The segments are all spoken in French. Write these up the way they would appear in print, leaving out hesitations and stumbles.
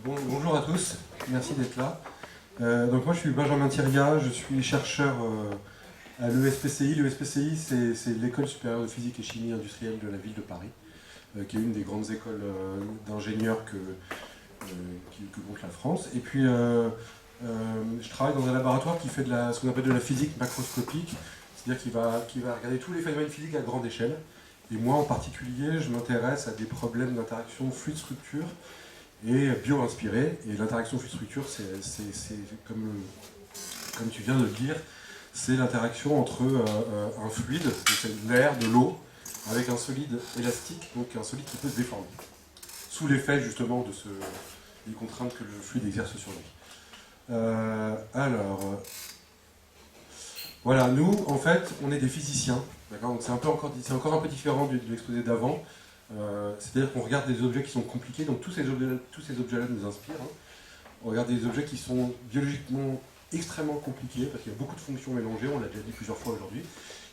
Bonjour à tous, merci d'être là. Donc moi je suis Benjamin Thiriat, je suis chercheur à l'ESPCI. L'ESPCI c'est l'École supérieure de physique et chimie industrielle de la ville de Paris, qui est une des grandes écoles d'ingénieurs que compte la France. Et puis je travaille dans un laboratoire qui fait ce qu'on appelle de la physique macroscopique, c'est-à-dire qui va regarder tous les phénomènes physiques à grande échelle. Et moi en particulier, je m'intéresse à des problèmes d'interaction fluide-structure et bio-inspiré. Et l'interaction fluide-structure, c'est comme tu viens de le dire, c'est l'interaction entre un fluide, donc l'air, de l'eau, avec un solide élastique, donc un solide qui peut se déformer, sous l'effet justement des contraintes que le fluide exerce sur lui. Voilà, nous, en fait, on est des physiciens, d'accord, donc c'est encore un peu différent de l'exposé d'avant. C'est-à-dire qu'on regarde des objets qui sont compliqués, donc tous ces objets-là nous inspirent. Hein. On regarde des objets qui sont biologiquement extrêmement compliqués, parce qu'il y a beaucoup de fonctions mélangées, on l'a déjà dit plusieurs fois aujourd'hui.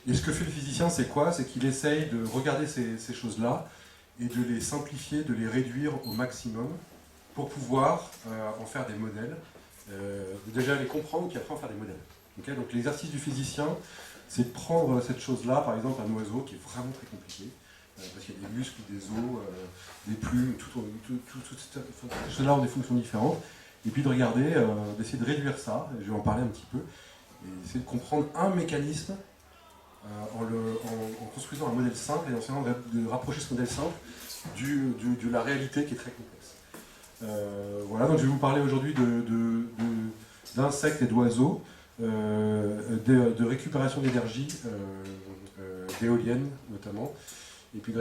Et ce que fait le physicien, c'est quoi? C'est qu'il essaye de regarder ces choses-là et de les simplifier, de les réduire au maximum, pour pouvoir en faire des modèles, déjà les comprendre, puis après en faire des modèles. Okay, donc l'exercice du physicien, c'est de prendre cette chose-là, par exemple un oiseau qui est vraiment très compliqué, parce qu'il y a des muscles, des os, des plumes, toutes ceux-là ont des fonctions différentes, et puis de regarder, d'essayer de réduire ça, je vais en parler un petit peu, et essayer de comprendre un mécanisme en construisant un modèle simple et en essayant de rapprocher ce modèle simple de la réalité qui est très complexe. Voilà, donc je vais vous parler aujourd'hui d'insectes et d'oiseaux, de récupération d'énergie, d'éoliennes notamment, et puis de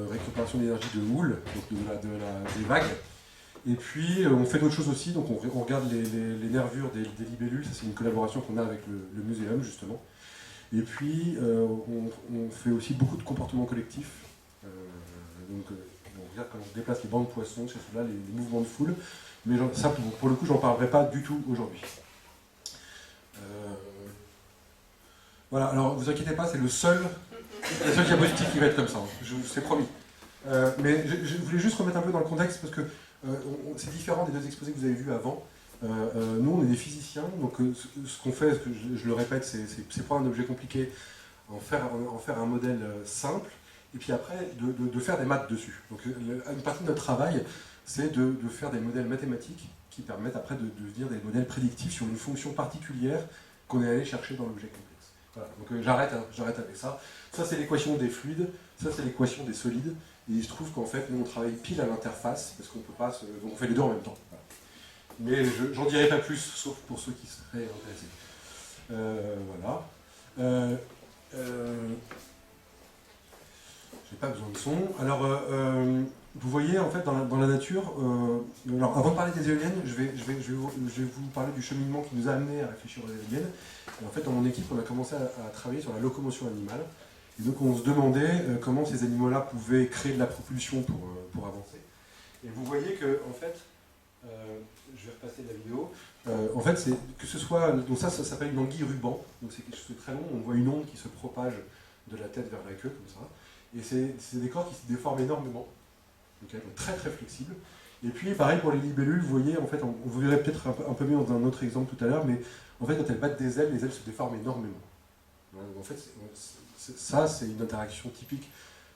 récupération d'énergie de houle, donc des vagues. Et puis on fait d'autres choses aussi, donc on regarde les nervures des libellules, ça c'est une collaboration qu'on a avec le muséum justement. Et puis on fait aussi beaucoup de comportements collectifs, donc on regarde comment on déplace les bancs de poissons, c'est cela, les mouvements de foule, mais ça pour le coup j'en parlerai pas du tout aujourd'hui. Voilà, alors vous inquiétez pas, c'est la seule diapositive qui va être comme ça, je vous c'est promis. Mais je voulais juste remettre un peu dans le contexte parce que c'est différent des deux exposés que vous avez vus avant. Nous, on est des physiciens, donc ce qu'on fait, je le répète, c'est prendre un objet compliqué, en faire un modèle simple, et puis après de faire des maths dessus. Donc une partie de notre travail, c'est de faire des modèles mathématiques qui permettent après de devenir des modèles prédictifs sur une fonction particulière qu'on est allé chercher dans l'objet complexe. Voilà, donc j'arrête avec ça. Ça c'est l'équation des fluides, ça c'est l'équation des solides, et il se trouve qu'en fait nous on travaille pile à l'interface, parce qu'on peut pas donc on fait les deux en même temps. Voilà. Mais j'en dirai pas plus, sauf pour ceux qui seraient intéressés. Voilà. J'ai pas besoin de son. Alors vous voyez en fait dans la nature, alors avant de parler des éoliennes, je vais vous parler du cheminement qui nous a amené à réfléchir aux éoliennes. Et en fait dans mon équipe on a commencé à travailler sur la locomotion animale. Et donc on se demandait comment ces animaux-là pouvaient créer de la propulsion pour avancer. Et vous voyez que en fait, je vais repasser la vidéo, en fait c'est que ce soit, donc ça s'appelle une anguille ruban, donc c'est quelque chose de très long, on voit une onde qui se propage de la tête vers la queue comme ça. Et c'est des corps qui se déforment énormément, okay, donc très très flexibles. Et puis pareil pour les libellules, vous voyez, en fait, on vous verrez peut-être un peu mieux dans un autre exemple tout à l'heure, mais en fait quand elles battent des ailes, les ailes se déforment énormément. Donc, en fait, ça c'est une interaction typique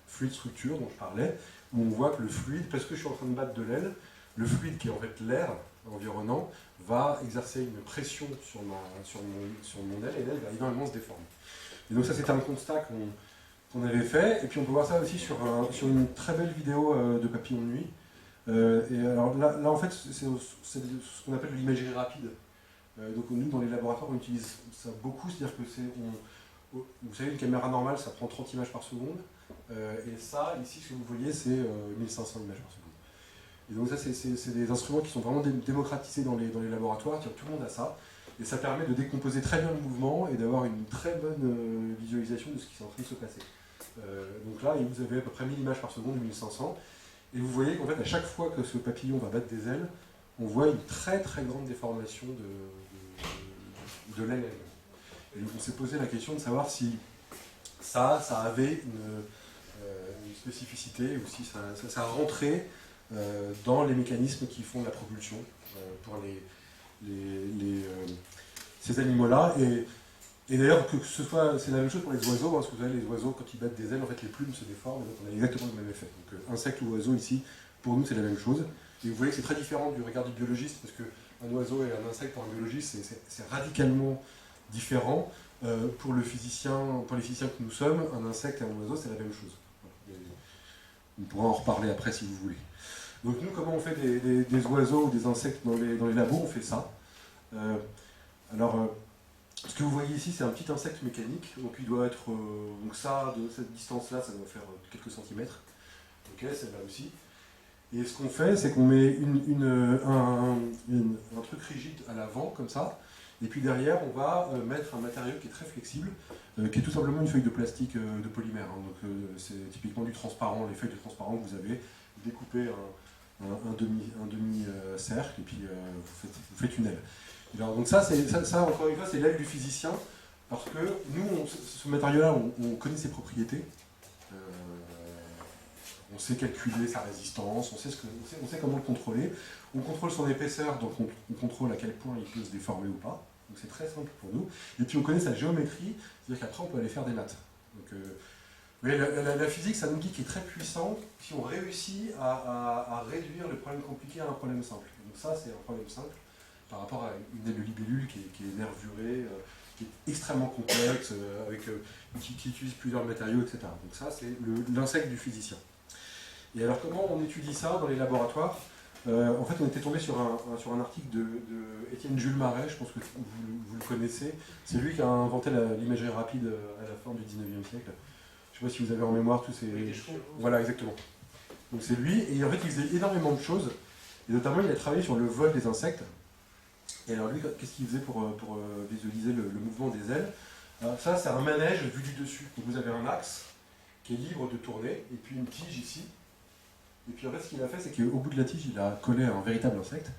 fluide-structure dont je parlais, où on voit que le fluide, parce que je suis en train de battre de l'aile, le fluide qui est en fait l'air environnant va exercer une pression sur mon aile, et l'aile va énormément se déformer. Et donc ça c'était un constat qu'on avait fait, et puis on peut voir ça aussi sur une très belle vidéo de papillons de nuit. Et alors là en fait c'est ce qu'on appelle l'imagerie rapide. Donc nous dans les laboratoires on utilise ça beaucoup, c'est-à-dire que vous savez une caméra normale ça prend 30 images par seconde, et ça ici ce que vous voyez c'est 1500 images par seconde. Et donc ça c'est des instruments qui sont vraiment démocratisés dans les laboratoires, tout le monde a ça. Et ça permet de décomposer très bien le mouvement et d'avoir une très bonne visualisation de ce qui est en train de se passer. Donc là, vous avez à peu près 1000 images par seconde, 1500. Et vous voyez qu'en fait, à chaque fois que ce papillon va battre des ailes, on voit une très très grande déformation de l'aile. Et donc on s'est posé la question de savoir si ça avait une spécificité, ou si ça rentrait dans les mécanismes qui font la propulsion pour ces animaux-là. Et d'ailleurs, que ce soit, c'est la même chose pour les oiseaux, parce que vous savez, les oiseaux, quand ils battent des ailes, en fait, les plumes se déforment, et donc on a exactement le même effet. Donc, insecte ou oiseau, ici, pour nous, c'est la même chose. Et vous voyez que c'est très différent du regard du biologiste, parce qu'un oiseau et un insecte pour un biologiste, c'est radicalement différent. Pour les physiciens que nous sommes, un insecte et un oiseau, c'est la même chose. On pourra en reparler après si vous voulez. Donc nous, comment on fait des oiseaux ou des insectes dans les labos? On fait ça. Ce que vous voyez ici, c'est un petit insecte mécanique. Donc il doit être, donc ça, de cette distance-là, ça doit faire quelques centimètres. Ok, c'est là aussi. Et ce qu'on fait, c'est qu'on met un truc rigide à l'avant, comme ça. Et puis derrière, on va mettre un matériau qui est très flexible, qui est tout simplement une feuille de plastique de polymère. Hein. Donc c'est typiquement du transparent, les feuilles de transparent que vous avez. Vous découpez un demi-cercle et puis vous faites une aile. Alors, donc ça, encore une fois, c'est l'aile du physicien, parce que nous, ce matériau-là, on connaît ses propriétés. On sait calculer sa résistance, on sait comment le contrôler. On contrôle son épaisseur, donc on contrôle à quel point il peut se déformer ou pas. Donc c'est très simple pour nous. Et puis on connaît sa géométrie, c'est-à-dire qu'après on peut aller faire des maths. Donc, mais la physique, c'est un outil qui est très puissant si on réussit à réduire le problème compliqué à un problème simple. Donc ça, c'est un problème simple par rapport à une aile de libellule qui est nervurée, qui est extrêmement complexe, qui utilise plusieurs matériaux, etc. Donc ça, c'est l'insecte du physicien. Et alors, comment on étudie ça dans les laboratoires? En fait, on était tombé sur un article de Étienne Jules Marais, je pense que vous le connaissez. C'est lui qui a inventé l'imagerie rapide à la fin du 19e siècle. Je ne sais pas si vous avez en mémoire tous ces... Voilà, exactement. Donc c'est lui, et en fait, il faisait énormément de choses. Et notamment, il a travaillé sur le vol des insectes. Et alors lui, qu'est-ce qu'il faisait pour visualiser le mouvement des ailes? Alors, ça, c'est un manège vu du dessus. Donc vous avez un axe qui est libre de tourner, et puis une tige ici. Et puis en fait, ce qu'il a fait, c'est qu'au bout de la tige, il a collé un véritable insecte.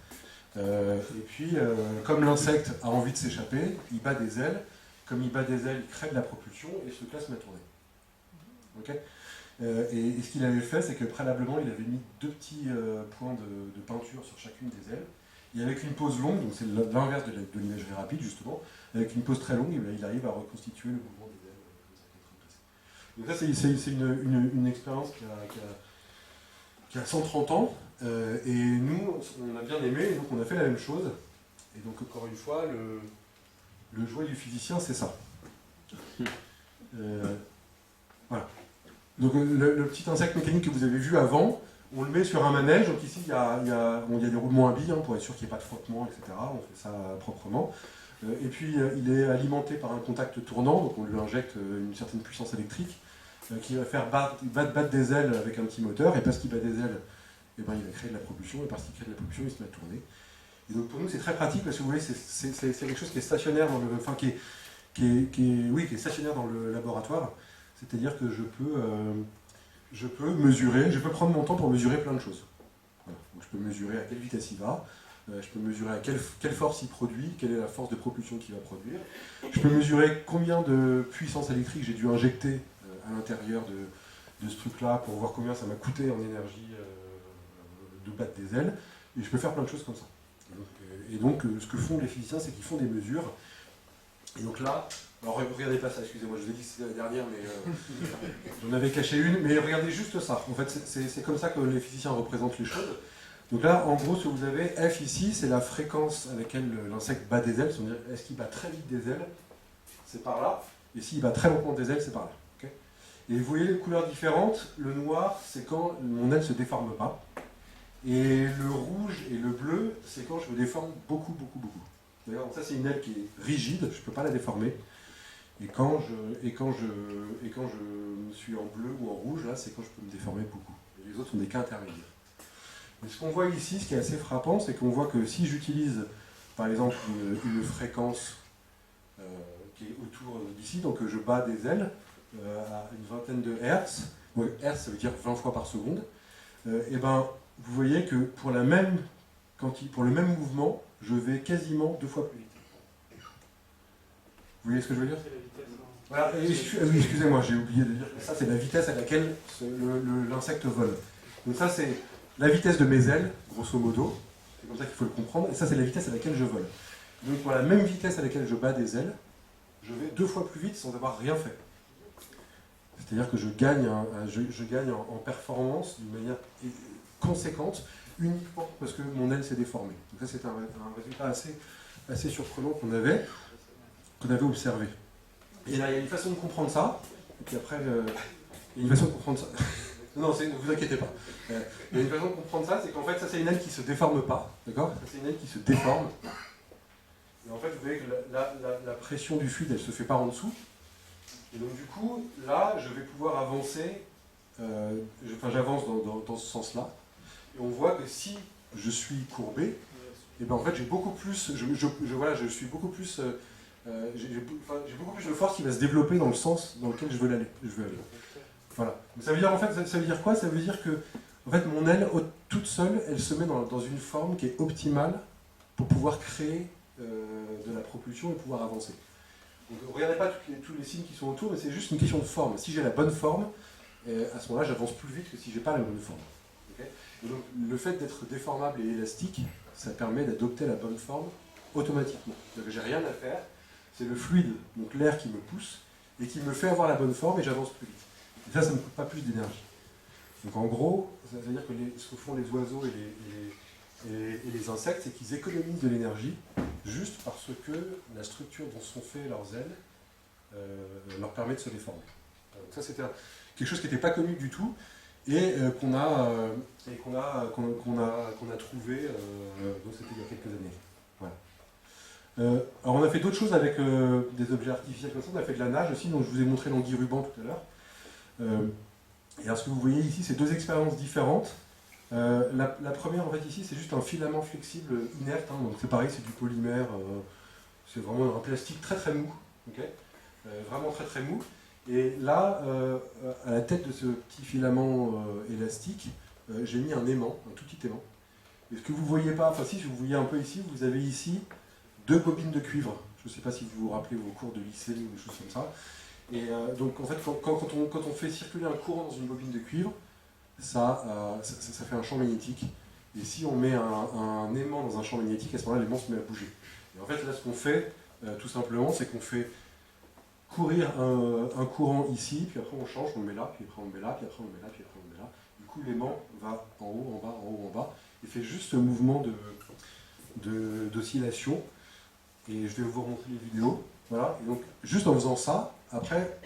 Et puis, comme l'insecte a envie de s'échapper, il bat des ailes. Comme il bat des ailes, il crée de la propulsion et ce classe met à tourner. Okay, et ce qu'il avait fait, c'est que préalablement, il avait mis 2 petits points de peinture sur chacune des ailes. Et avec une pause longue, donc c'est l'inverse de l'imagerie rapide justement, avec une pause très longue, il arrive à reconstituer le mouvement des ailes. Donc ça, c'est une expérience qui a 130 ans, et nous, on a bien aimé, et donc on a fait la même chose. Et donc encore une fois, le jouet du physicien, c'est ça. Voilà. Donc le petit insecte mécanique que vous avez vu avant, on le met sur un manège. Donc ici, il y a des roulements à billes, hein, pour être sûr qu'il n'y ait pas de frottement, etc. On fait ça proprement. Et puis, il est alimenté par un contact tournant, donc on lui injecte une certaine puissance électrique, qui va faire battre des ailes avec un petit moteur, et parce qu'il bat des ailes, eh ben, il va créer de la propulsion, et parce qu'il crée de la propulsion, il se met à tourner. Et donc pour nous, c'est très pratique, parce que vous voyez, c'est quelque chose qui est stationnaire dans qui est stationnaire dans le laboratoire. C'est-à-dire que je peux mesurer, je peux prendre mon temps pour mesurer plein de choses. Voilà. Donc je peux mesurer à quelle vitesse il va, je peux mesurer à quelle force il produit, quelle est la force de propulsion qu'il va produire. Je peux mesurer combien de puissance électrique j'ai dû injecter à l'intérieur de ce truc-là pour voir combien ça m'a coûté en énergie de battre des ailes. Et je peux faire plein de choses comme ça. Et donc ce que font les physiciens, c'est qu'ils font des mesures. Et donc là, alors regardez pas ça, excusez-moi, je vous ai dit que c'était la dernière, mais j'en avais caché une, mais regardez juste ça. En fait, c'est comme ça que les physiciens représentent les choses. Donc là, en gros, ce que vous avez, F ici, c'est la fréquence à laquelle l'insecte bat des ailes, c'est-à-dire est-ce qu'il bat très vite des ailes, c'est par là, et s'il bat très lentement des ailes, c'est par là. Okay, et vous voyez les couleurs différentes, le noir, c'est quand mon aile ne se déforme pas, et le rouge et le bleu, c'est quand je me déforme beaucoup, beaucoup, beaucoup. D'ailleurs, ça c'est une aile qui est rigide, je ne peux pas la déformer. Et quand je suis en bleu ou en rouge, là, c'est quand je peux me déformer beaucoup. Et les autres sont des cas intermédiaires. Mais ce qu'on voit ici, ce qui est assez frappant, c'est qu'on voit que si j'utilise, par exemple, une fréquence qui est autour d'ici, donc je bats des ailes à une vingtaine de Hertz, donc Hertz ça veut dire 20 fois par seconde, et ben, vous voyez que pour le même mouvement, je vais quasiment 2 fois plus vite. Vous voyez ce que je veux dire? Voilà, excusez-moi, j'ai oublié de dire que ça c'est la vitesse à laquelle l'insecte vole. Donc ça c'est la vitesse de mes ailes, grosso modo, c'est comme ça qu'il faut le comprendre, et ça c'est la vitesse à laquelle je vole. Donc pour la même vitesse à laquelle je bats des ailes, je vais 2 fois plus vite sans avoir rien fait. C'est-à-dire que je gagne en performance d'une manière conséquente, uniquement parce que mon aile s'est déformée. Donc ça c'est un résultat assez surprenant qu'on avait observé. Et là il y a une façon de comprendre ça, et puis après, il y a une façon de comprendre ça. Non, ne vous inquiétez pas. Il y a une façon de comprendre ça, c'est qu'en fait ça c'est une aile qui ne se déforme pas, d'accord? Ça c'est une aile qui se déforme. Et en fait, vous voyez que la pression du fluide, elle ne se fait pas en dessous. Et donc du coup, là, je vais pouvoir avancer, j'avance dans ce sens-là. Et on voit que si je suis courbé, et ben en fait j'ai beaucoup plus, je suis beaucoup plus, j'ai beaucoup plus de force qui va se développer dans le sens dans lequel je veux aller. Voilà. Donc, ça veut dire en fait, ça veut dire quoi? Ça veut dire que en fait mon aile toute seule, elle se met dans une forme qui est optimale pour pouvoir créer de la propulsion et pouvoir avancer. Donc, regardez pas tous les signes qui sont autour, mais c'est juste une question de forme. Si j'ai la bonne forme, à ce moment-là, j'avance plus vite que si j'ai pas la bonne forme. Okay, et donc, le fait d'être déformable et élastique, ça permet d'adopter la bonne forme automatiquement. Donc, j'ai rien à faire. C'est le fluide, donc l'air qui me pousse et qui me fait avoir la bonne forme et j'avance plus vite. Et ça ne me coûte pas plus d'énergie. Donc, en gros, ça veut dire que ce que font les oiseaux et les insectes, c'est qu'ils économisent de l'énergie juste parce que la structure dont sont faites leurs ailes leur permet de se déformer. Donc ça c'était quelque chose qui n'était pas connu du tout et qu'on a trouvé, donc c'était il y a quelques années. Voilà. Alors on a fait d'autres choses avec des objets artificiels comme ça, on a fait de la nage aussi, donc je vous ai montré l'anguille ruban tout à l'heure. Et alors ce que vous voyez ici, c'est 2 expériences différentes. La première, en fait, ici, c'est juste un filament flexible inerte, hein, donc c'est pareil, c'est du polymère, c'est vraiment un plastique très très mou, okay, vraiment très très mou. Et là, à la tête de ce petit filament élastique, j'ai mis un aimant, un tout petit aimant. Et ce que vous ne voyez pas, enfin si vous voyez un peu ici, vous avez ici 2 bobines de cuivre. Je ne sais pas si vous vous rappelez vos cours de lycée ou des choses comme ça. Et donc en fait, quand on fait circuler un courant dans une bobine de cuivre, ça fait un champ magnétique. Et si on met un aimant dans un champ magnétique, à ce moment-là, l'aimant se met à bouger. Et en fait, là, ce qu'on fait, tout simplement, c'est qu'on fait courir un courant ici, puis après on change, on le met là, puis après on le met là, puis après on le met là, puis après on le met là. Du coup, l'aimant va en haut, en bas, en haut, en bas. Il fait juste ce mouvement d'oscillation. Et je vais vous remontrer les vidéos. Voilà. Et donc, juste en faisant ça, après,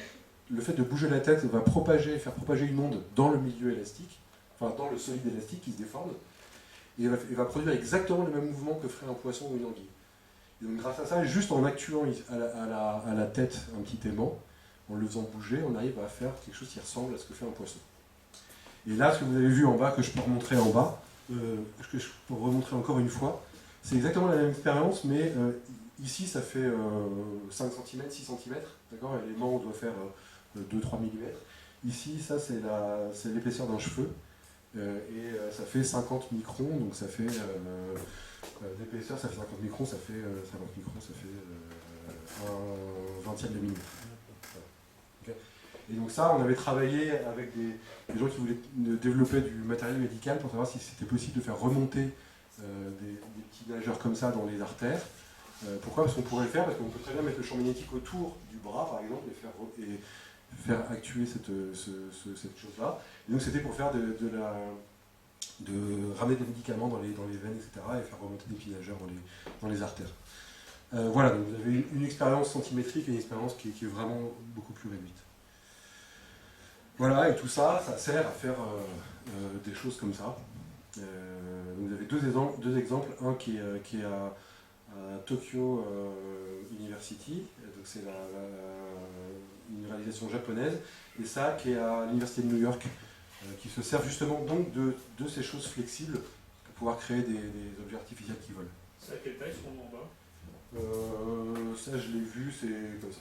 le fait de bouger la tête va faire propager une onde dans le milieu élastique, enfin dans le solide élastique qui se déforme, et il va produire exactement le même mouvement que ferait un poisson ou une anguille. Et donc grâce à ça, juste en actuant à la tête un petit aimant, en le faisant bouger, on arrive à faire quelque chose qui ressemble à ce que fait un poisson. Et là, ce que vous avez vu en bas, que je peux remontrer en bas, que je peux remontrer encore une fois, c'est exactement la même expérience, mais ici ça fait 5 cm, 6 cm, d'accord, et l'aimant doit faire 2-3 mm. Ici, ça c'est l'épaisseur d'un cheveu, et ça fait 50 microns, donc ça fait d'épaisseur, ça fait 50 microns, ça fait 50 microns, ça fait un vingtième de millimètre. Voilà. Okay. Et donc ça, on avait travaillé avec des gens qui voulaient développer du matériel médical pour savoir si c'était possible de faire remonter des petits nageurs comme ça dans les artères. Pourquoi? Parce qu'on pourrait le faire, parce qu'on peut très bien mettre le champ magnétique autour du bras, par exemple, et faire actuer cette chose-là. Et donc c'était pour faire ramener des médicaments dans les veines, etc., et faire remonter des petits nageurs dans les artères. Voilà, donc vous avez une expérience centimétrique et une expérience qui est vraiment beaucoup plus réduite. Voilà, et tout ça, ça sert à faire des choses comme ça. Donc vous avez deux exemples, un qui est à Tokyo University, donc c'est une réalisation japonaise, et ça qui est à l'université de New York, qui se sert justement donc de ces choses flexibles pour pouvoir créer des objets artificiels qui volent. C'est à quelle taille ce qu'on en bas? Ça je l'ai vu, c'est comme ça.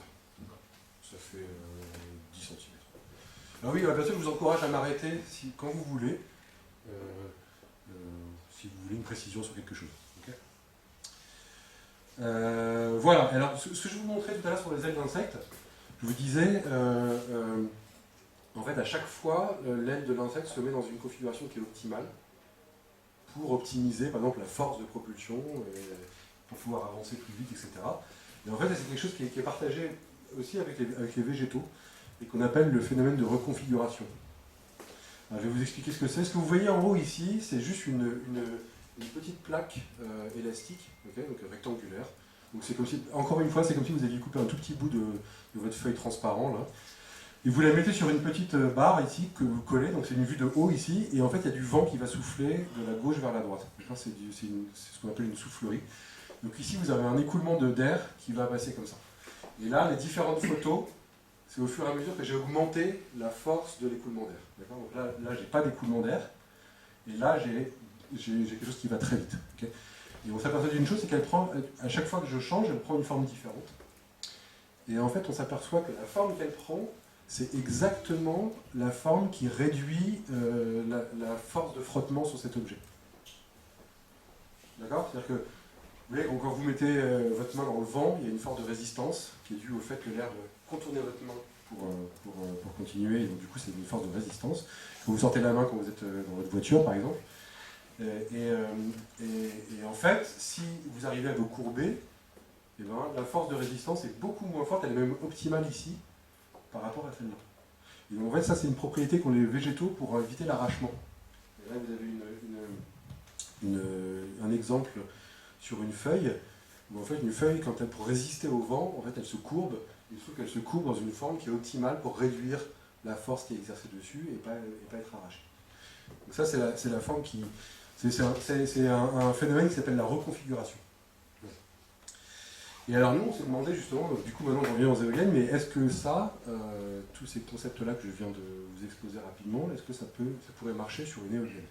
Ça fait 10 cm. Alors oui, bien sûr, je vous encourage à m'arrêter quand vous voulez, si vous voulez une précision sur quelque chose. Okay, voilà, alors ce que je vous montrais tout à l'heure sur les ailes d'insectes, je vous disais, en fait, à chaque fois, l'aile de l'insecte se met dans une configuration qui est optimale. pour optimiser par exemple la force de propulsion, pour pouvoir avancer plus vite, etc. Et en fait, c'est quelque chose qui est partagé aussi avec les végétaux, et qu'on appelle le phénomène de reconfiguration. Alors, je vais vous expliquer ce que c'est. Ce que vous voyez en haut ici, c'est juste une petite plaque élastique, okay, donc rectangulaire. Donc c'est comme si, encore une fois, c'est comme si vous aviez coupé un tout petit bout de votre feuille transparent, là. Et vous la mettez sur une petite barre ici que vous collez, donc c'est une vue de haut ici, et en fait il y a du vent qui va souffler de la gauche vers la droite. C'est ce qu'on appelle une soufflerie. Donc ici vous avez un écoulement d'air qui va passer comme ça. Et là, les différentes photos, c'est au fur et à mesure que j'ai augmenté la force de l'écoulement d'air. Donc là j'ai pas d'écoulement d'air, et là j'ai quelque chose qui va très vite. Okay, et on s'aperçoit d'une chose, c'est qu'elle prend, à chaque fois que je change, elle prend une forme différente. Et en fait on s'aperçoit que la forme qu'elle prend, c'est exactement la forme qui réduit la force de frottement sur cet objet. D'accord? C'est-à-dire que, vous voyez, quand vous mettez votre main dans le vent, il y a une force de résistance qui est due au fait que l'air doit contourner votre main pour continuer, et donc du coup c'est une force de résistance. Quand vous sortez la main quand vous êtes dans votre voiture, par exemple. Et en fait, si vous arrivez à vous courber, eh ben, la force de résistance est beaucoup moins forte, elle est même optimale ici, par rapport à celle-là. Et donc en fait, ça c'est une propriété qu'ont les végétaux pour éviter l'arrachement. Et là vous avez un exemple sur une feuille, où en fait une feuille, quand elle, pour résister au vent, en fait elle se courbe, il se trouve qu'elle se courbe dans une forme qui est optimale pour réduire la force qui est exercée dessus et pas être arrachée. Donc ça c'est la forme qui... C'est un phénomène qui s'appelle la reconfiguration. Et alors nous, on s'est demandé justement, du coup maintenant on revient aux éoliennes, mais est-ce que ça, tous ces concepts-là que je viens de vous exposer rapidement, est-ce que ça pourrait marcher sur une éolienne?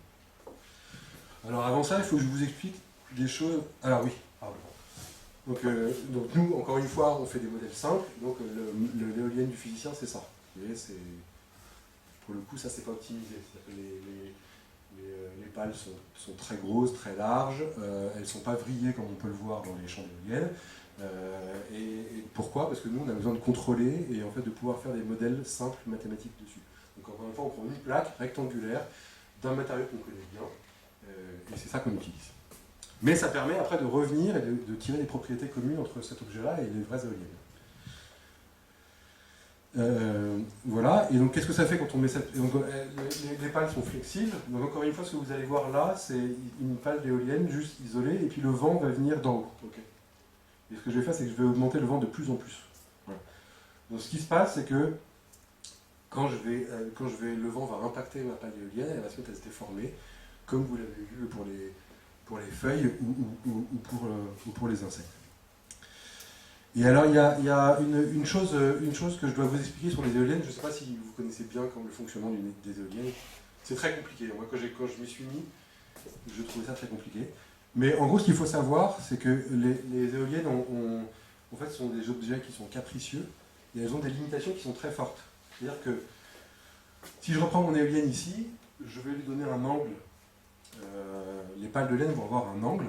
Alors avant ça, il faut que je vous explique des choses... Alors oui, pardon. Donc nous, encore une fois, on fait des modèles simples, donc l'éolienne du physicien, c'est ça. Vous voyez, pour le coup, ça c'est pas optimisé. Les pales sont très grosses, très larges, elles ne sont pas vrillées comme on peut le voir dans les champs d'éoliennes. Et pourquoi? Parce que nous, on a besoin de contrôler et en fait de pouvoir faire des modèles simples mathématiques dessus. Donc encore une fois, on prend une plaque rectangulaire d'un matériau qu'on connaît bien, et c'est ça qu'on utilise. Mais ça permet après de revenir et de tirer des propriétés communes entre cet objet-là et les vraies éoliennes. Voilà, et donc qu'est-ce que ça fait quand on met cette... Donc, les pales sont flexibles, donc encore une fois, ce que vous allez voir là, c'est une pale d'éolienne juste isolée, et puis le vent va venir d'en haut. Okay. Et ce que je vais faire, c'est que je vais augmenter le vent de plus en plus. Voilà. Donc ce qui se passe, c'est que quand le vent va impacter ma pale d'éolienne, elle va se mettre à se déformer, comme vous l'avez vu pour les feuilles ou pour les insectes. Et alors il y a une chose que je dois vous expliquer sur les éoliennes. Je ne sais pas si vous connaissez bien le fonctionnement des éoliennes. C'est très compliqué. Moi quand je m'y suis mis, je trouvais ça très compliqué. Mais en gros, ce qu'il faut savoir, c'est que les éoliennes en fait, sont des objets qui sont capricieux et elles ont des limitations qui sont très fortes. C'est-à-dire que si je reprends mon éolienne ici, je vais lui donner un angle. Les pales de laine vont avoir un angle.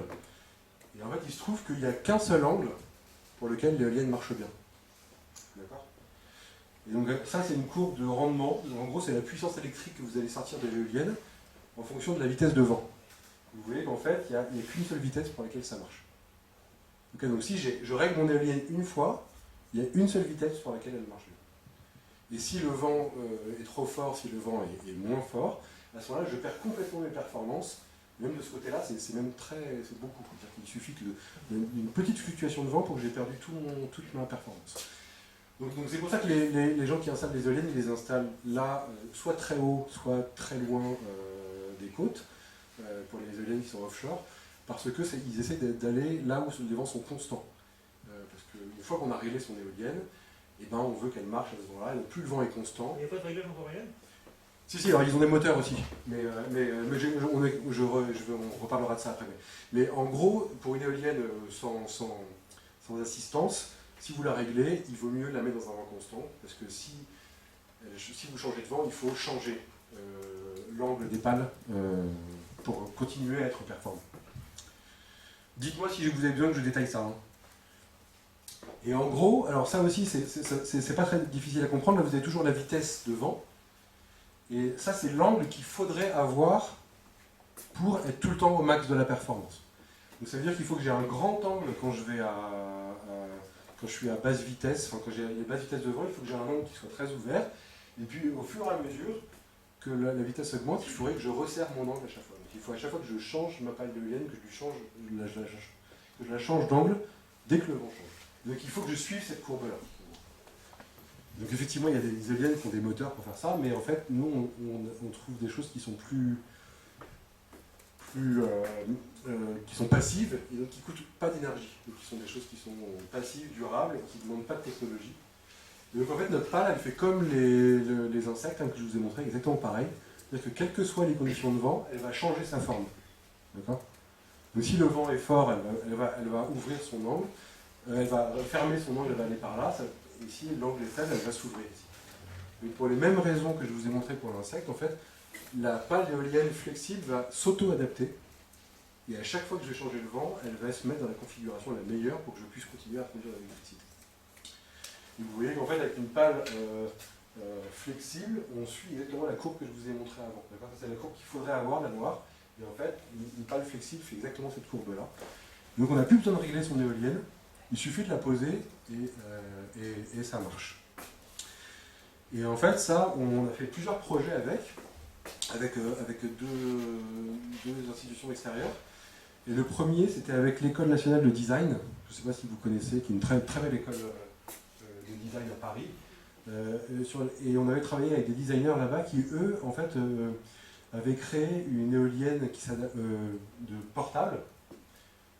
Et en fait, il se trouve qu'il n'y a qu'un seul angle pour lequel l'éolienne marche bien. D'accord? Et donc ça, c'est une courbe de rendement. Donc, en gros, c'est la puissance électrique que vous allez sortir de l'éolienne en fonction de la vitesse de vent. Vous voyez qu'en fait, il n'y a qu'une seule vitesse pour laquelle ça marche. Okay, donc si je règle mon éolienne une fois, il y a une seule vitesse pour laquelle elle marche bien. Et si le vent est trop fort, si le vent est moins fort, à ce moment-là, je perds complètement mes performances. Même de ce côté-là, c'est beaucoup. Il suffit d'une petite fluctuation de vent pour que j'ai perdu toute ma performance. Donc c'est pour ça que les gens qui installent les éoliennes, ils les installent là, soit très haut, soit très loin des côtes, pour les éoliennes qui sont offshore, parce qu'ils essaient d'aller là où les vents sont constants. Parce qu'une fois qu'on a réglé son éolienne, eh ben, on veut qu'elle marche à ce moment-là, et donc plus le vent est constant. Il n'y a pas de réglage en éolienne? Si, alors ils ont des moteurs aussi, on reparlera de ça après. Mais en gros, pour une éolienne sans assistance, si vous la réglez, il vaut mieux la mettre dans un vent constant, parce que si vous changez de vent, il faut changer l'angle des pales pour continuer à être performant. Dites-moi si vous avez besoin que je détaille ça. Hein. Et en gros, alors ça aussi, c'est pas très difficile à comprendre, là vous avez toujours la vitesse de vent. Et ça, c'est l'angle qu'il faudrait avoir pour être tout le temps au max de la performance. Donc ça veut dire qu'il faut que j'ai un grand angle quand je vais quand je suis à basse vitesse, enfin quand j'ai les basses vitesses de vol, il faut que j'ai un angle qui soit très ouvert. Et puis au fur et à mesure que la vitesse augmente, il faudrait que je resserre mon angle à chaque fois. Donc il faut à chaque fois que je change ma paille d'éolienne, que je la change d'angle dès que le vent change. Donc il faut que je suive cette courbe-là. Donc effectivement, il y a des éoliennes qui ont des moteurs pour faire ça, mais en fait, nous, on trouve des choses qui sont qui sont passives et donc qui ne coûtent pas d'énergie. Donc qui sont des choses qui sont passives, durables, et qui ne demandent pas de technologie. Et donc en fait, notre pale, elle fait comme les insectes que je vous ai montré, exactement pareil. C'est-à-dire que quelles que soient les conditions de vent, elle va changer sa forme. D'accord ? Donc si le vent est fort, elle va ouvrir son angle, elle va fermer son angle, elle va aller par là. Et si l'angle est faible, elle va s'ouvrir ici. Mais pour les mêmes raisons que je vous ai montré pour l'insecte, en fait, la pale éolienne flexible va s'auto-adapter. Et à chaque fois que je vais changer le vent, elle va se mettre dans la configuration la meilleure pour que je puisse continuer à produire de l'électricité. Et vous voyez qu'en fait, avec une pale flexible, on suit exactement la courbe que je vous ai montrée avant. C'est la courbe qu'il faudrait avoir, la noire. Et en fait, une pale flexible fait exactement cette courbe-là. Donc on n'a plus besoin de régler son éolienne. Il suffit de la poser et ça marche. Et en fait, ça, on a fait plusieurs projets avec deux institutions extérieures. Et le premier, c'était avec l'École nationale de design, je ne sais pas si vous connaissez, qui est une très, très belle école de design à Paris. Et on avait travaillé avec des designers là-bas qui, eux, en fait, avaient créé une éolienne de portable,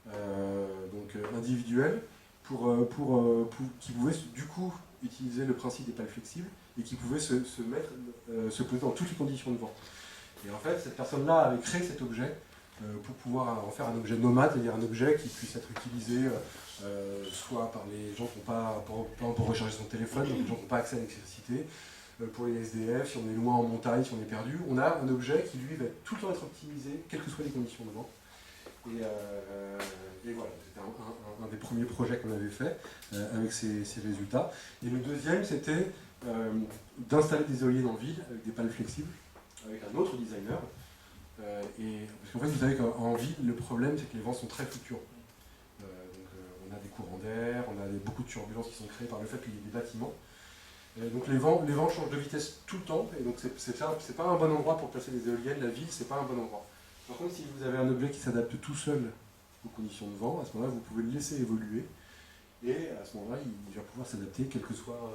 donc individuelle, qui pouvait du coup utiliser le principe des pales flexibles et qui pouvait se poser dans toutes les conditions de vent. Et en fait, cette personne-là avait créé cet objet pour pouvoir en faire un objet nomade, c'est-à-dire un objet qui puisse être utilisé soit par les gens qui n'ont pas pour recharger son téléphone, donc les gens qui n'ont pas accès à l'électricité, pour les SDF, si on est loin en montagne, si on est perdu. On a un objet qui, lui, va tout le temps être optimisé, quelles que soient les conditions de vent. Et voilà, c'était un des premiers projets qu'on avait fait avec ces résultats. Et le deuxième, c'était d'installer des éoliennes en ville avec des pales flexibles, avec un autre designer. Parce qu'en fait, vous savez qu'en ville, le problème, c'est que les vents sont très fluctuants. On a des courants d'air, on a beaucoup de turbulences qui sont créées par le fait qu'il y ait des bâtiments. Donc les vents changent de vitesse tout le temps, et donc c'est pas un bon endroit pour placer des éoliennes. La ville, c'est pas un bon endroit. Par contre, si vous avez un objet qui s'adapte tout seul aux conditions de vent, à ce moment-là, vous pouvez le laisser évoluer. Et à ce moment-là, il va pouvoir s'adapter, quel que soit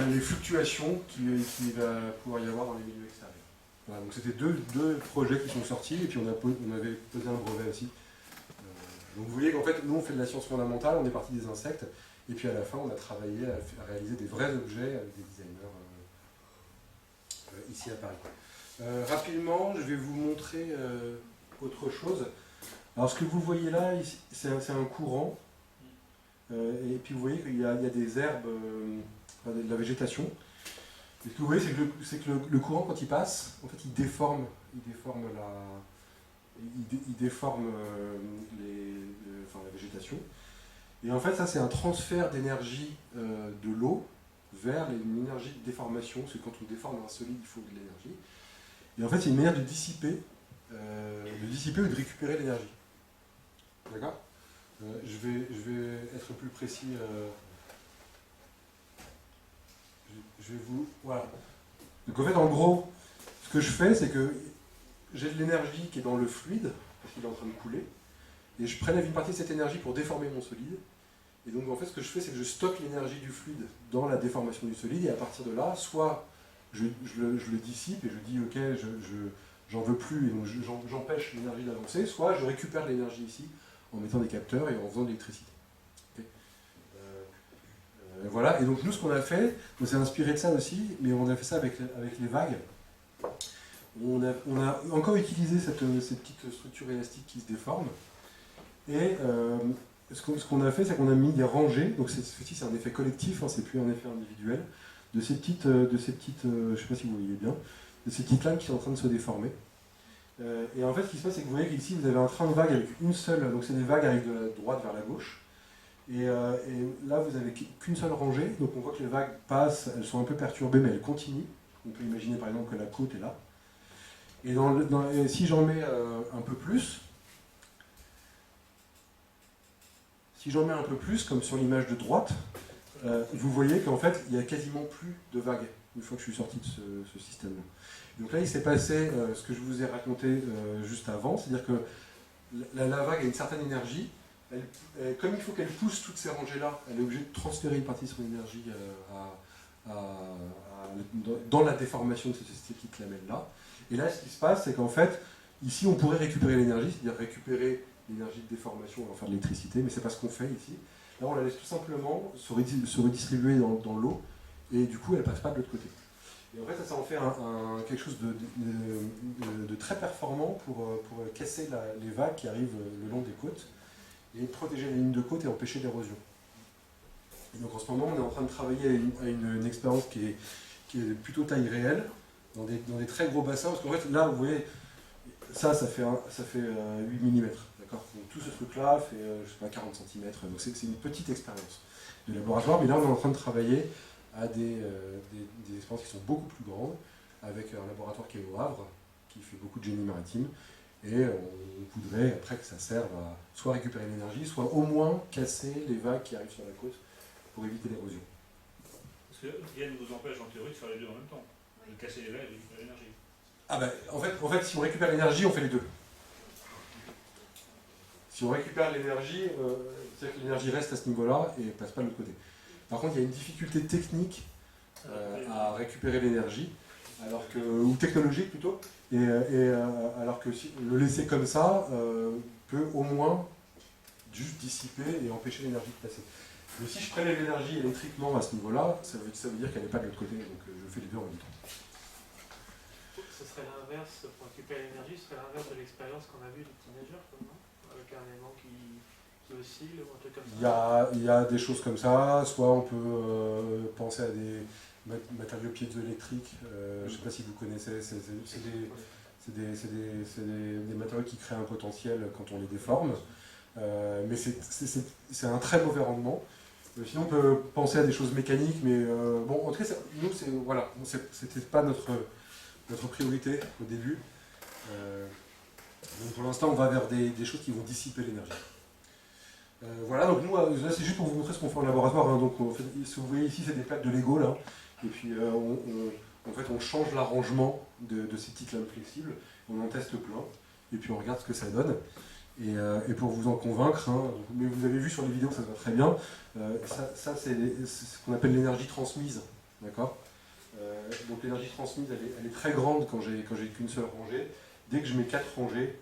les fluctuations qu'il va pouvoir y avoir dans les milieux extérieurs. Voilà, donc c'était deux projets qui sont sortis, et puis on avait posé un brevet aussi. Donc vous voyez qu'en fait, nous on fait de la science fondamentale, on est parti des insectes, et puis à la fin on a travaillé à réaliser des vrais objets avec des designers ici à Paris. Rapidement, je vais vous montrer autre chose. Alors ce que vous voyez là, c'est un courant, et puis vous voyez qu'il y a des herbes, de la végétation. Et ce que vous voyez, c'est que le courant, quand il passe, en fait, il déforme la végétation. Et en fait, ça, c'est un transfert d'énergie de l'eau vers une énergie de déformation, parce que quand on déforme un solide, il faut de l'énergie. Et en fait, c'est une manière de dissiper ou de récupérer l'énergie. D'accord ? Je vais être plus précis. Je vais vous... Voilà. Donc en fait, en gros, ce que je fais, c'est que j'ai de l'énergie qui est dans le fluide, parce qu'il est en train de couler, et je prélève une partie de cette énergie pour déformer mon solide. Et donc en fait, ce que je fais, c'est que je stocke l'énergie du fluide dans la déformation du solide, et à partir de là, soit je le dissipe et je dis ok, j'en veux plus, et donc j'empêche l'énergie d'avancer, soit je récupère l'énergie ici en mettant des capteurs et en faisant de l'électricité. Okay. Voilà, et donc nous ce qu'on a fait, on s'est inspiré de ça aussi, mais on a fait ça avec les vagues. On a encore utilisé cette petite structure élastique qui se déforme, et ce qu'on a fait, c'est qu'on a mis des rangées, donc ceci c'est un effet collectif, hein, c'est plus un effet individuel, de ces petites, je ne sais pas si vous voyez bien, de ces petites lames qui sont en train de se déformer. Et en fait, ce qui se passe, c'est que vous voyez qu'ici, vous avez un train de vagues avec une seule, donc c'est des vagues avec de la droite vers la gauche. Et là, vous n'avez qu'une seule rangée, donc on voit que les vagues passent, elles sont un peu perturbées, mais elles continuent. On peut imaginer par exemple que la côte est là. Et si j'en mets un peu plus, comme sur l'image de droite, vous voyez qu'en fait, il n'y a quasiment plus de vagues une fois que je suis sorti de ce système-là. Donc là, il s'est passé ce que je vous ai raconté juste avant, c'est-à-dire que la vague a une certaine énergie. Comme il faut qu'elle pousse toutes ces rangées-là, elle est obligée de transférer une partie de son énergie dans la déformation de ces petites lamelles-là. Et là, ce qui se passe, c'est qu'en fait, ici, on pourrait récupérer l'énergie, c'est-à-dire récupérer l'énergie de déformation et en faire de l'électricité, mais c'est pas ce qu'on fait ici. Là, on la laisse tout simplement se redistribuer dans l'eau, et du coup, elle passe pas de l'autre côté. Et en fait, ça en fait quelque chose de très performant pour casser les vagues qui arrivent le long des côtes, et protéger les lignes de côte et empêcher l'érosion. Et donc en ce moment, on est en train de travailler à une expérience qui est plutôt taille réelle, dans des très gros bassins, parce qu'en fait, là, vous voyez, ça fait 8 mm, d'accord. Donc tout ce truc-là fait, je sais pas, 40 cm, donc c'est une petite expérience de laboratoire, mais là, on est en train de travailler à des expériences qui sont beaucoup plus grandes, avec un laboratoire qui est au Havre, qui fait beaucoup de génie maritime, et on voudrait après que ça serve à soit récupérer l'énergie, soit au moins casser les vagues qui arrivent sur la côte pour éviter l'érosion. Parce que rien ne vous empêche en théorie de faire les deux en même temps, de casser les vagues et de récupérer l'énergie. Ah ben, en fait, si on récupère l'énergie, on fait les deux. Si on récupère l'énergie, c'est-à-dire que l'énergie reste à ce niveau-là et ne passe pas de l'autre côté. Par contre, il y a une difficulté technique à récupérer l'énergie, ou technologique plutôt, alors que le laisser comme ça peut au moins juste dissiper et empêcher l'énergie de passer. Mais si je prélève l'énergie électriquement à ce niveau-là, ça veut dire qu'elle n'est pas de l'autre côté, donc je fais les deux en même temps. Ce serait l'inverse, pour récupérer l'énergie, ce serait l'inverse de l'expérience qu'on a vue du teenager, non? Avec un aimant qui oscille ou un truc comme ça. Il y a des choses comme ça, soit on peut penser à des matériaux piézoélectriques, je ne sais pas si vous connaissez, c'est des matériaux qui créent un potentiel quand on les déforme, mais c'est un très mauvais rendement. Sinon on peut penser à des choses mécaniques, mais bon, en tout cas, nous, voilà, c'était pas notre priorité au début. Donc pour l'instant, on va vers des choses qui vont dissiper l'énergie. Voilà, donc nous, là, c'est juste pour vous montrer ce qu'on fait en laboratoire. Hein. Donc, si vous voyez ici, c'est des plaques de Lego, là. Et puis, en fait, on change l'arrangement de ces petites lames flexibles. On en teste plein. Et puis, on regarde ce que ça donne. Et pour vous en convaincre, hein, mais vous avez vu sur les vidéos, ça se voit très bien. Ça c'est ce qu'on appelle l'énergie transmise. D'accord. Donc, l'énergie transmise, elle est très grande quand j'ai qu'une seule rangée. Dès que je mets 4 rangées,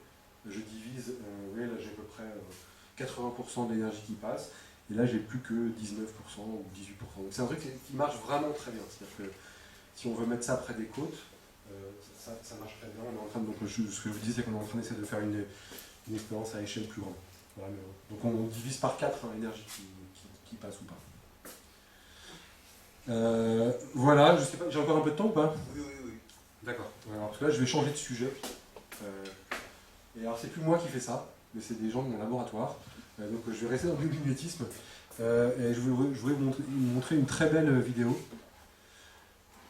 je divise. Vous voyez, là, j'ai à peu près 80% de l'énergie qui passe, et là j'ai plus que 19% ou 18%. Donc c'est un truc qui marche vraiment très bien. C'est-à-dire que si on veut mettre ça près des côtes, ça marche très bien. On est en train de, donc, ce que je vous disais, c'est qu'on est en train d'essayer de faire une expérience à échelle plus grande. Voilà, donc on divise par 4 l'énergie qui passe ou pas. Voilà, je sais pas, j'ai encore un peu de temps ou pas? Oui. D'accord. Alors parce que là je vais changer de sujet. Et alors c'est plus moi qui fais ça, mais c'est des gens de mon laboratoire. Donc je vais rester dans le mimétisme. Et je voulais vous montrer une très belle vidéo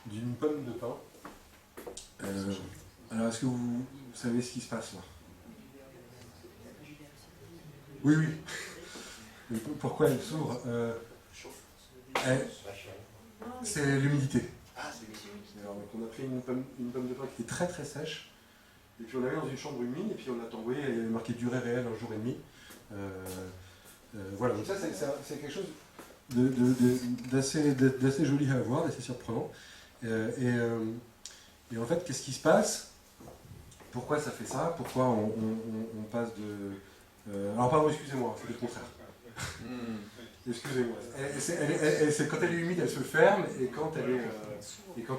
d'une pomme de pain. Alors est-ce que vous savez ce qui se passe là? Oui. Mais pourquoi elle s'ouvre? C'est l'humidité. Ah, c'est l'humidité. Donc on a pris une pomme de pain qui était très très sèche. Et puis on l'a mis dans une chambre humide, et puis on a envoyé, il y avait marqué durée réelle 1 jour et demi. Voilà, donc ça c'est quelque chose d'assez joli à voir, d'assez surprenant. Et en fait, qu'est-ce qui se passe? Pourquoi ça fait ça? Pourquoi on passe de... alors pardon, excusez-moi, c'est le contraire. Excusez-moi. Quand elle est humide, elle se ferme, et quand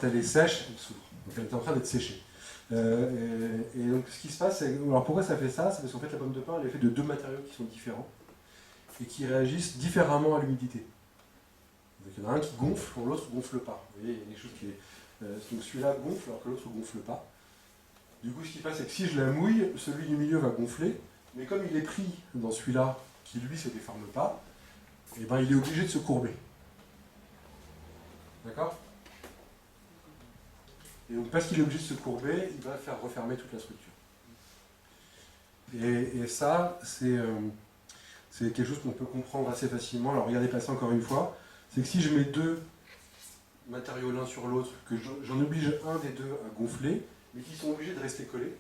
elle est sèche, elle s'ouvre. Donc elle est en train d'être séchée. Et donc ce qui se passe, c'est... Alors pourquoi ça fait ça? C'est parce qu'en fait la pomme de pain elle est faite de 2 matériaux qui sont différents et qui réagissent différemment à l'humidité. Donc il y en a un qui gonfle, l'autre gonfle pas. Vous voyez, il y a des choses qui... donc celui-là gonfle alors que l'autre gonfle pas. Du coup ce qui se passe c'est que si je la mouille, celui du milieu va gonfler, mais comme il est pris dans celui-là qui lui se déforme pas, et ben, il est obligé de se courber. D'accord? Et donc parce qu'il est obligé de se courber, il va faire refermer toute la structure. Et ça, c'est quelque chose qu'on peut comprendre assez facilement. Alors regardez passer encore une fois. C'est que si je mets deux matériaux l'un sur l'autre, que j'en oblige un des deux à gonfler, mais qui sont obligés de rester collés.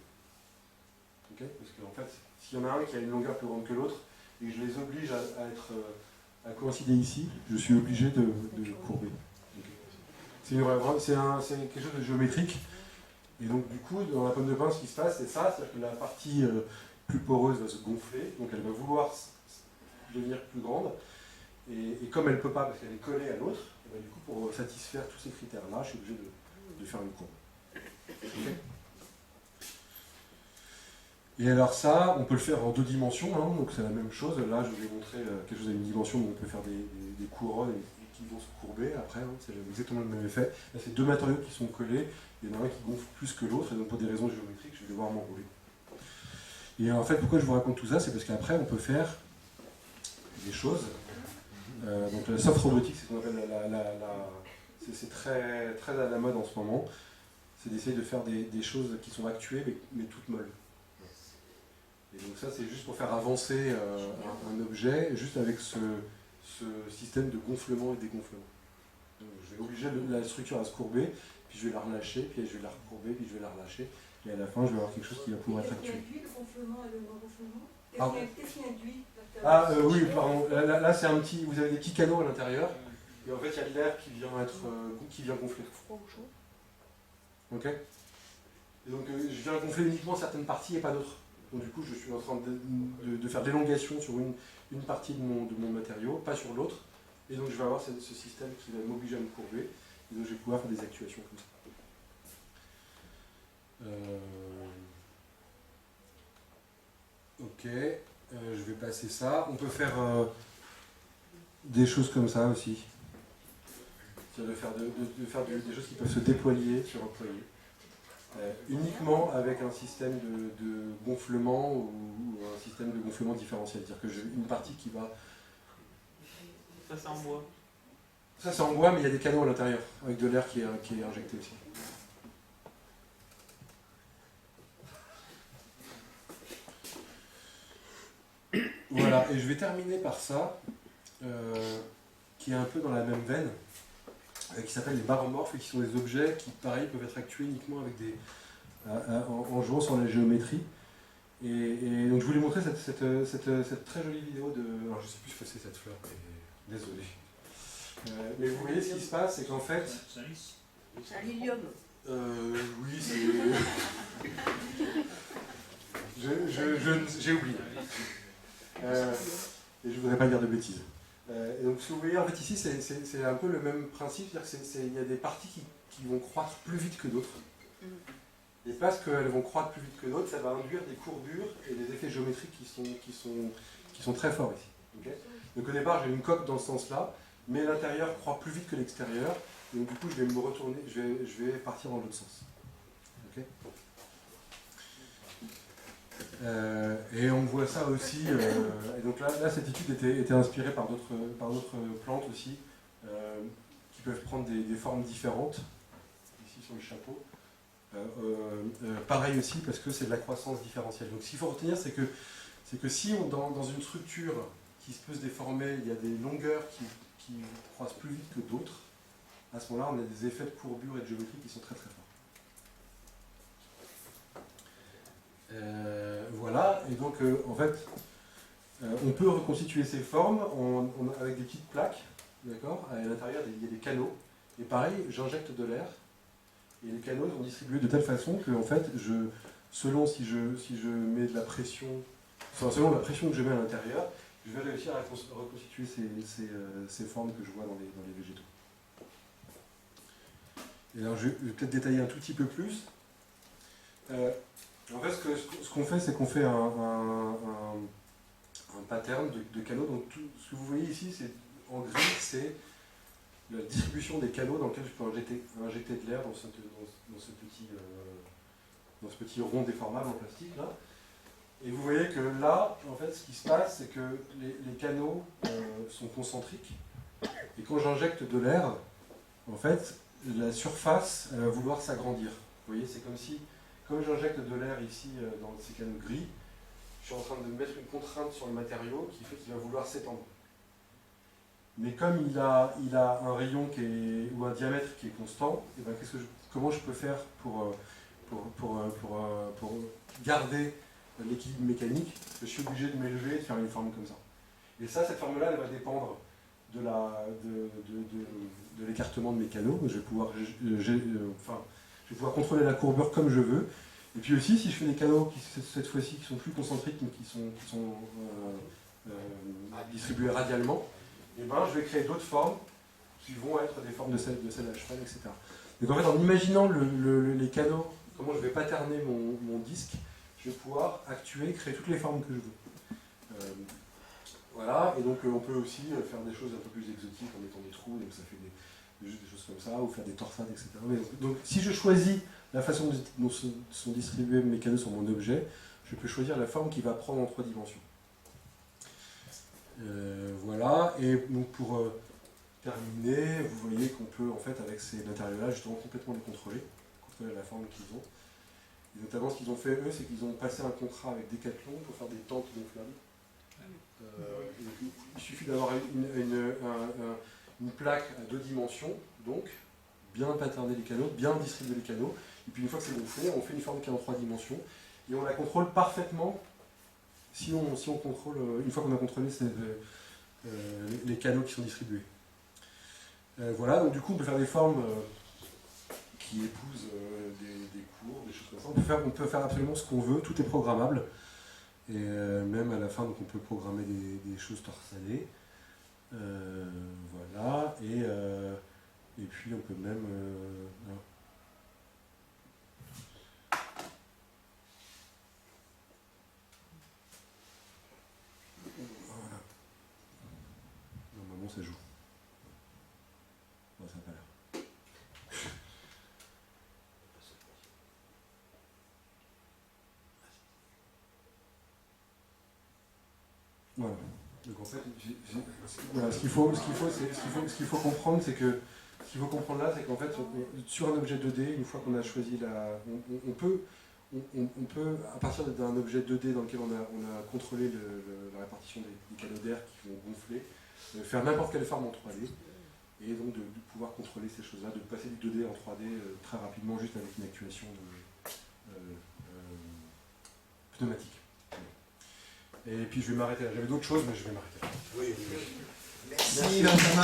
Okay, parce qu'en fait, s'il y en a un qui a une longueur plus grande que l'autre, et que je les oblige à coïncider ici, je suis obligé de courber. Okay. C'est quelque chose de géométrique. Et donc du coup, dans la pomme de pin, ce qui se passe, c'est ça, c'est-à-dire que la partie plus poreuse va se gonfler, donc elle va vouloir devenir plus grande, et comme elle ne peut pas parce qu'elle est collée à l'autre, du coup, pour satisfaire tous ces critères-là, je suis obligé de faire une courbe. Okay. Et alors ça, on peut le faire en 2 dimensions, hein, donc c'est la même chose. Là, je vous ai montré quelque chose à une dimension où on peut faire des couronnes et qui vont se courber après, hein, c'est exactement le même effet. Là, c'est 2 matériaux qui sont collés, il y en a un qui gonfle plus que l'autre, et donc pour des raisons géométriques, je vais devoir m'enrouler. Et en fait, pourquoi je vous raconte tout ça, c'est parce qu'après, on peut faire des choses. Donc la soft robotique, c'est ce qu'on appelle c'est très, très à la mode en ce moment. C'est d'essayer de faire des choses qui sont actuées, mais toutes molles. Et donc ça, c'est juste pour faire avancer un objet, juste avec ce système de gonflement et dégonflement. Donc, je vais obliger la structure à se courber, puis je vais la relâcher, puis je vais la recourber, puis je vais la relâcher, et à la fin, je vais avoir quelque chose qui va pouvoir être actué. Qu'est-ce qui induit le gonflement et le regonflement? Ah. Qu'est-ce qui induit Oui, pardon. Là, c'est un petit. Vous avez des petits canaux à l'intérieur, et en fait, il y a de l'air qui vient gonfler. Froid ou chaud? Ok. Et donc, je viens gonfler uniquement certaines parties et pas d'autres. Donc du coup, je suis en train de faire l'élongation sur une partie de mon matériau, pas sur l'autre. Et donc je vais avoir ce système qui va m'obliger à me courber. Et donc je vais pouvoir faire des actuations comme ça. Ok, je vais passer ça. On peut faire des choses comme ça aussi. C'est-à-dire de faire des choses qui peuvent se déployer, se reployer. Uniquement avec un système de gonflement ou un système de gonflement différentiel. C'est-à-dire que j'ai une partie qui va... Ça, c'est en bois. Ça, c'est en bois, mais il y a des canaux à l'intérieur, avec de l'air qui est injecté aussi. Voilà, et je vais terminer par ça, qui est un peu dans la même veine, qui s'appelle les baromorphes, et qui sont des objets qui, pareil, peuvent être actués uniquement avec en jouant sur la géométrie. Et donc je voulais montrer cette très jolie vidéo de... Alors je ne sais plus ce que c'est cette fleur, mais désolé. Mais vous voyez ce qui se passe, c'est qu'en fait... C'est un lys. C'est un lilium. Oui, c'est... J'ai oublié. Et je ne voudrais pas dire de bêtises. Et donc, ce que vous voyez, en fait, ici, c'est un peu le même principe, c'est-à-dire qu'il y a des parties qui vont croître plus vite que d'autres. Et parce qu'elles vont croître plus vite que d'autres, ça va induire des courbures et des effets géométriques qui sont très forts ici. Okay, donc, au départ, j'ai une coque dans ce sens-là, mais l'intérieur croît plus vite que l'extérieur, et donc, du coup, je vais me retourner, je vais partir dans l'autre sens. Okay. Et on voit ça aussi, et donc là cette étude était inspirée par d'autres plantes aussi, qui peuvent prendre des formes différentes, ici sur le chapeau. Pareil aussi parce que c'est de la croissance différentielle. Donc ce qu'il faut retenir, c'est que si dans une structure qui peut se déformer, il y a des longueurs qui croissent plus vite que d'autres, à ce moment-là on a des effets de courbure et de géométrie qui sont très très forts. Voilà, et donc en fait, on peut reconstituer ces formes avec des petites plaques, d'accord. À l'intérieur, il y a des canaux, et pareil, j'injecte de l'air, et les canaux sont distribués de telle façon que, en fait, selon si je mets de la pression, enfin, selon la pression que je mets à l'intérieur, je vais réussir à reconstituer ces formes que je vois dans les végétaux. Et alors, je vais peut-être détailler un tout petit peu plus. En fait, ce qu'on fait, c'est qu'on fait un pattern de canaux. Donc, ce que vous voyez ici, en gris, c'est la distribution des canaux dans lesquels je peux injecter de l'air dans ce petit rond déformable en plastique là. Et vous voyez que là, en fait, ce qui se passe, c'est que les canaux sont concentriques. Et quand j'injecte de l'air, en fait, la surface elle va vouloir s'agrandir. Vous voyez, c'est comme si, comme j'injecte de l'air ici dans ces canaux gris, je suis en train de mettre une contrainte sur le matériau qui fait qu'il va vouloir s'étendre. Mais comme il a un rayon ou un diamètre qui est constant, et ben comment je peux faire pour garder l'équilibre mécanique? Je suis obligé de m'élever et de faire une forme comme ça. Et ça, cette forme-là, elle va dépendre de l'écartement de mes canaux. Je vais pouvoir contrôler la courbure comme je veux. Et puis aussi, si je fais des canaux cette fois-ci qui sont plus concentriques, mais qui sont distribués radialement, et ben, je vais créer d'autres formes qui vont être des formes de selle à cheval, etc. Donc en fait, en imaginant les canaux, comment je vais patterner mon disque, je vais pouvoir créer toutes les formes que je veux. Voilà, et donc on peut aussi faire des choses un peu plus exotiques en mettant des trous, donc ça fait juste des choses comme ça, ou faire des torsades, etc. Donc si je choisis la façon dont sont distribués mes canaux sur mon objet, je peux choisir la forme qui va prendre en 3 dimensions. Voilà, et donc pour terminer, vous voyez qu'on peut, en fait, avec ces matériaux-là, justement complètement les contrôler la forme qu'ils ont. Et notamment, ce qu'ils ont fait, eux, c'est qu'ils ont passé un contrat avec Decathlon pour faire des tentes gonflables. Il suffit d'avoir une plaque à 2 dimensions, donc bien patterner les canaux, bien distribuer les canaux, et puis une fois que c'est gonflé, on fait une forme qui est en 3 dimensions, et on la contrôle parfaitement si on contrôle, une fois qu'on a contrôlé les canaux qui sont distribués. Voilà, donc du coup on peut faire des formes qui épousent des cours, des choses comme ça. On peut faire absolument ce qu'on veut, tout est programmable. Et même à la fin, donc on peut programmer des choses torsadées. Voilà, et puis on peut même... voilà. Normalement ça joue. Bon, ça n'a pas l'air. Voilà. Donc en fait, voilà, ce qu'il faut comprendre, c'est que ce qu'il faut comprendre là, c'est qu'en fait, sur un objet 2D, une fois qu'on a choisi on peut, à partir d'un objet 2D dans lequel on a contrôlé la répartition des canaux d'air qui vont gonfler, faire n'importe quelle forme en 3D, et donc de pouvoir contrôler ces choses-là, de passer du 2D en 3D très rapidement, juste avec une actuation pneumatique. Et puis je vais m'arrêter là. J'avais d'autres choses, mais je vais m'arrêter là. Oui. Merci Benjamin.